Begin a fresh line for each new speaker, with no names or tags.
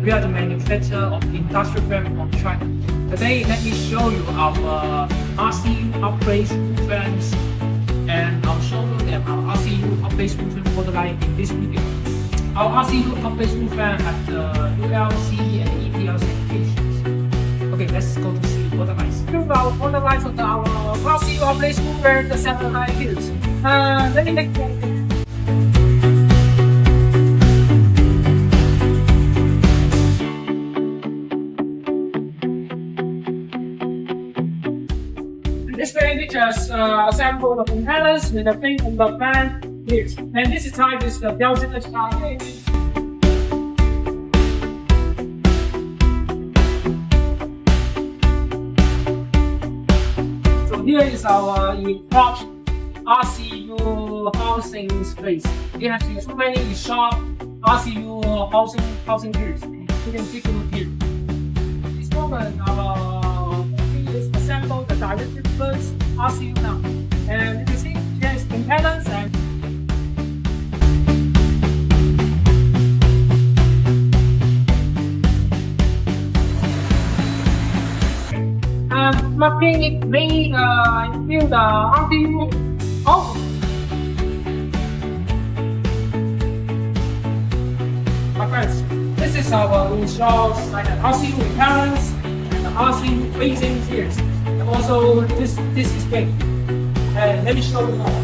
We are the manufacturer of industrial fan from China. Today, let me show you our RCU upgrade fans, and I'll show you that our RCU upgrade fan product line in this video. Our RCU upgrade fan has the ULC and EPL certifications. Okay, let's go to see product lines. Here are our product lines of our RCU upgrade fan, the 7 high heels. Let me make this fan features assembled of impellers with a fin and the fan gears. And this type is the Belgian HRA. So here is our enclosed RCU housing space. It has so many sharp RCU housing gears. You can take a look here. This moment assemble the direct reverse RCU now, and you can see there's impedance and marking it may fill the RCU off. My friends, this is our installed like an RCU impedance and the RCU phasing gears. Also, this is big. Let me show you more.